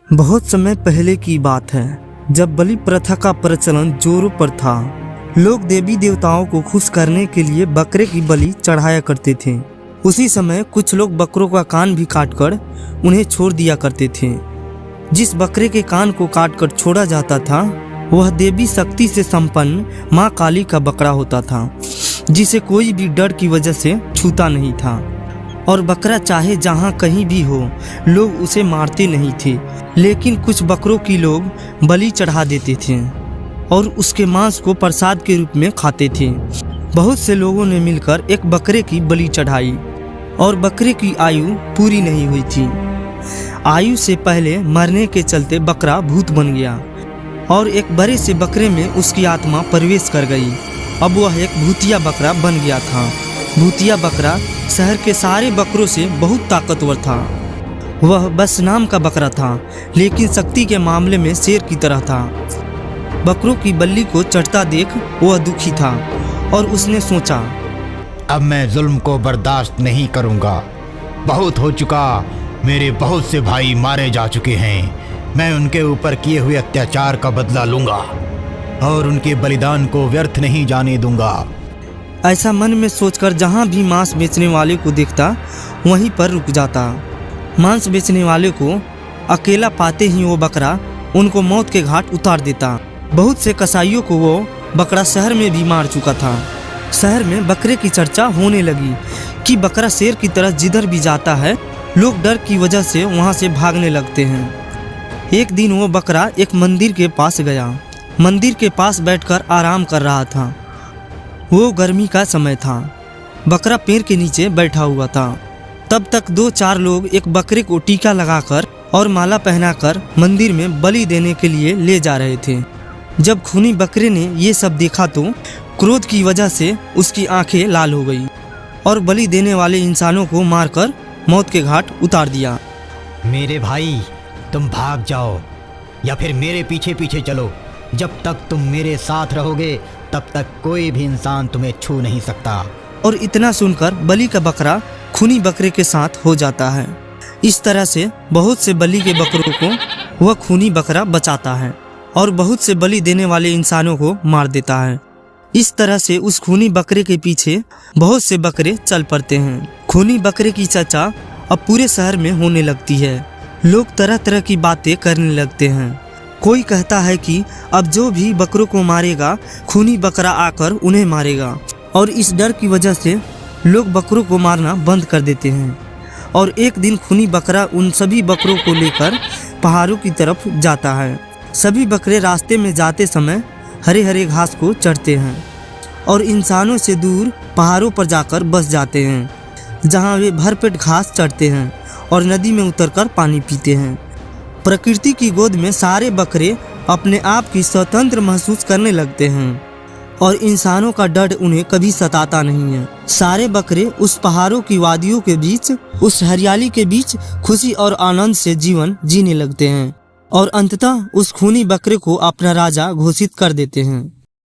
बहुत समय पहले की बात है, जब बलि प्रथा का प्रचलन जोरों पर था। लोग देवी देवताओं को खुश करने के लिए बकरे की बलि चढ़ाया करते थे। उसी समय कुछ लोग बकरों का कान भी काटकर उन्हें छोड़ दिया करते थे। जिस बकरे के कान को काटकर छोड़ा जाता था वह देवी शक्ति से संपन्न माँ काली का बकरा होता था, जिसे कोई भी डर की वजह से छूता नहीं था। और बकरा चाहे जहाँ कहीं भी हो, लोग उसे मारते नहीं थे, लेकिन कुछ बकरों की लोग बलि चढ़ा देते थे और उसके मांस को प्रसाद के रूप में खाते थे। बहुत से लोगों ने मिलकर एक बकरे की बलि चढ़ाई और बकरे की आयु पूरी नहीं हुई थी। आयु से पहले मरने के चलते बकरा भूत बन गया और एक बड़े से बकरे में उसकी आत्मा प्रवेश कर गई। अब वह एक भूतिया बकरा बन गया था। भूतिया बकरा शहर के सारे बकरों से बहुत ताकतवर था। वह बस नाम का बकरा था, लेकिन शक्ति के मामले में शेर की तरह था। बकरों की बलि को चढ़ता देख वह दुखी था और उसने सोचा, अब मैं जुल्म को बर्दाश्त नहीं करूंगा। बहुत हो चुका, मेरे बहुत से भाई मारे जा चुके हैं। मैं उनके ऊपर किए हुए अत्याचार का बदला लूंगा और उनके बलिदान को व्यर्थ नहीं जाने दूंगा। ऐसा मन में सोचकर जहाँ भी मांस बेचने वाले को देखता वहीं पर रुक जाता। मांस बेचने वाले को अकेला पाते ही वो बकरा उनको मौत के घाट उतार देता। बहुत से कसाईयों को वो बकरा शहर में भी मार चुका था। शहर में बकरे की चर्चा होने लगी कि बकरा शेर की तरह जिधर भी जाता है लोग डर की वजह से वहाँ से भागने लगते हैं। एक दिन वो बकरा एक मंदिर के पास गया। मंदिर के पास बैठकर आराम कर रहा था। वो गर्मी का समय था। बकरा पेड़ के नीचे बैठा हुआ था। तब तक 2-4 लोग एक बकरे को टीका लगाकर और माला पहनाकर मंदिर में बलि देने के लिए ले जा रहे थे। जब खूनी बकरे ने ये सब देखा तो क्रोध की वजह से उसकी आंखें लाल हो गई और बलि देने वाले इंसानों को मारकर मौत के घाट उतार दिया। मेरे भाई, तुम भाग जाओ या फिर मेरे पीछे पीछे चलो। जब तक तुम मेरे साथ रहोगे तब तक कोई भी इंसान तुम्हें छू नहीं सकता। और इतना सुनकर बलि का बकरा खूनी बकरे के साथ हो जाता है। इस तरह से बहुत से बलि के बकरों को वह खूनी बकरा बचाता है और बहुत से बलि देने वाले इंसानों को मार देता है। इस तरह से उस खूनी बकरे के पीछे बहुत से बकरे चल पड़ते हैं। खूनी बकरे की चर्चा अब पूरे शहर में होने लगती है। लोग तरह तरह की बातें करने लगते हैं। कोई कहता है कि अब जो भी बकरों को मारेगा खूनी बकरा आकर उन्हें मारेगा, और इस डर की वजह से लोग बकरों को मारना बंद कर देते हैं। और एक दिन खूनी बकरा उन सभी बकरों को लेकर पहाड़ों की तरफ जाता है। सभी बकरे रास्ते में जाते समय हरे हरे घास को चढ़ते हैं और इंसानों से दूर पहाड़ों पर जाकर बस जाते हैं, जहाँ वे भरपेट घास चढ़ते हैं और नदी में उतरकर पानी पीते हैं। प्रकृति की गोद में सारे बकरे अपने आप की स्वतंत्र महसूस करने लगते हैं और इंसानों का डर उन्हें कभी सताता नहीं है। सारे बकरे उस पहाड़ों की वादियों के बीच, उस हरियाली के बीच खुशी और आनंद से जीवन जीने लगते हैं और अंततः उस खूनी बकरे को अपना राजा घोषित कर देते हैं।